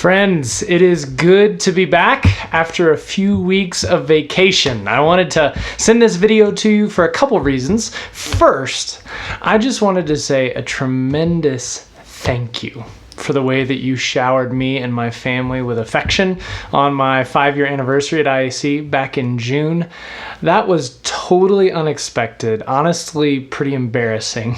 Friends, it is good to be back after a few weeks of vacation. I wanted to send this video to you for a couple reasons. First, I just wanted to say a tremendous thank you for the way that you showered me and my family with affection on my 5-year anniversary at IAC back in June. That was totally unexpected, honestly pretty embarrassing.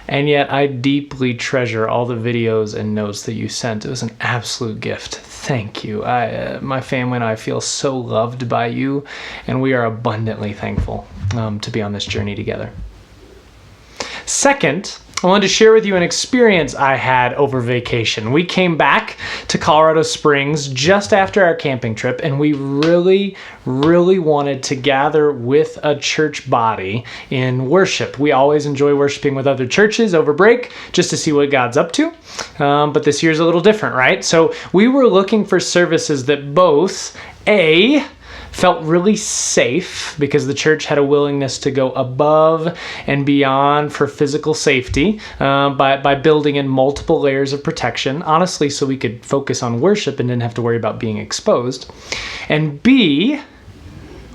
And yet I deeply treasure all the videos and notes that you sent. It was an absolute gift. Thank you. My family and I feel so loved by you, and we are abundantly thankful to be on this journey together. Second, I wanted to share with you an experience I had over vacation. We came back to Colorado Springs just after our camping trip, and we really wanted to gather with a church body in worship. We always enjoy worshiping with other churches over break just to see what God's up to. But this year's a little different, right? So we were looking for services that both, felt really safe because the church had a willingness to go above and beyond for physical safety by building in multiple layers of protection, honestly, so we could focus on worship and didn't have to worry about being exposed. And B,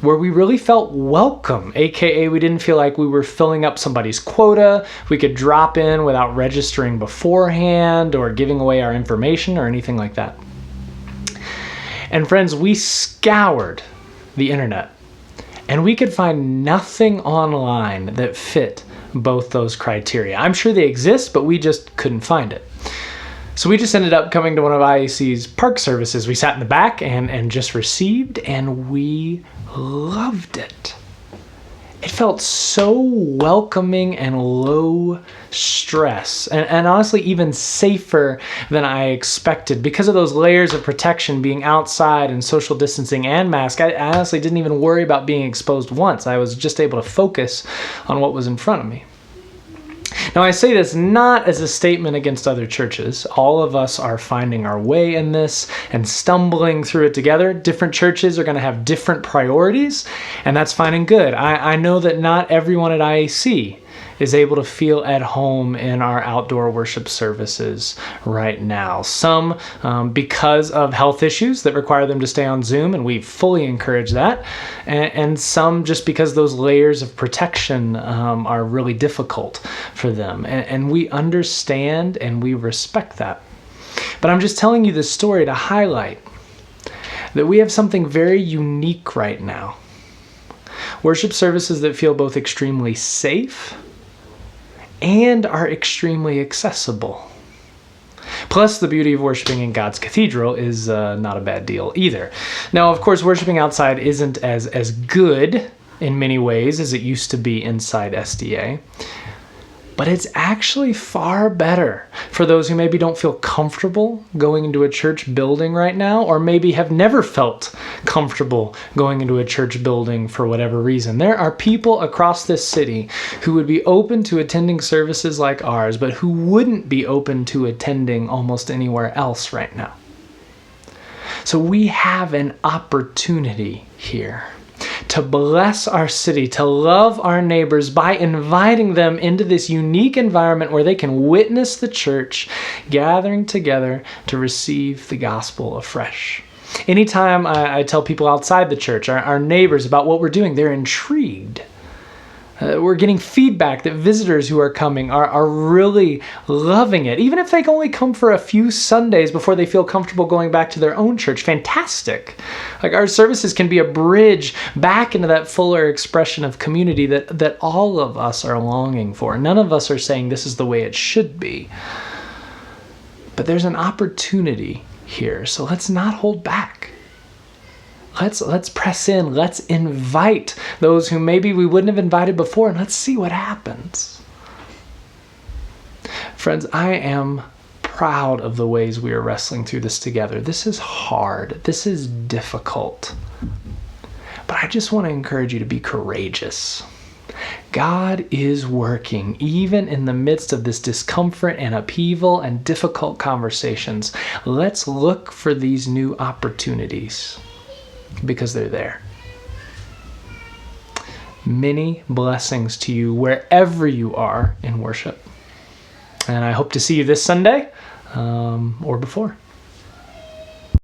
where we really felt welcome, aka we didn't feel like we were filling up somebody's quota. We could drop in without registering beforehand or giving away our information or anything like that. And friends, we scoured the internet, and we could find nothing online that fit both those criteria. I'm sure they exist, but we just couldn't find it. So we just ended up coming to one of IAC's park services. We sat in the back and just received, and we loved it. It felt so welcoming and low stress, and honestly even safer than I expected because of those layers of protection, being outside and social distancing and mask. I honestly didn't even worry about being exposed once. I was just able to focus on what was in front of me. Now, I say this not as a statement against other churches. All of us are finding our way in this and stumbling through it together. Different churches are going to have different priorities, and that's fine and good. I know that not everyone at IAC is able to feel at home in our outdoor worship services right now. Some because of health issues that require them to stay on Zoom, and we fully encourage that. And some just because those layers of protection are really difficult for them. And we understand and we respect that. But I'm just telling you this story to highlight that we have something very unique right now. Worship services that feel both extremely safe and are extremely accessible. Plus, the beauty of worshiping in God's cathedral is not a bad deal either. Now, of course, worshiping outside isn't as good in many ways as it used to be inside SDA, but it's actually far better for those who maybe don't feel comfortable going into a church building right now, or maybe have never felt comfortable going into a church building for whatever reason. There are people across this city who would be open to attending services like ours, but who wouldn't be open to attending almost anywhere else right now. So we have an opportunity here to bless our city, to love our neighbors by inviting them into this unique environment where they can witness the church gathering together to receive the gospel afresh. Anytime I tell people outside the church, our neighbors, about what we're doing, they're intrigued. We're getting feedback that visitors who are coming are really loving it. Even if they can only come for a few Sundays before they feel comfortable going back to their own church, fantastic. Like, our services can be a bridge back into that fuller expression of community that all of us are longing for. None of us are saying this is the way it should be. But there's an opportunity here, so let's not hold back. Let's press in. Let's invite those who maybe we wouldn't have invited before, and let's see what happens. Friends, I am proud of the ways we are wrestling through this together. This is hard. This is difficult. But I just want to encourage you to be courageous. God is working even in the midst of this discomfort and upheaval and difficult conversations. Let's look for these new opportunities, because they're there. Many blessings to you wherever you are in worship. And I hope to see you this Sunday or before.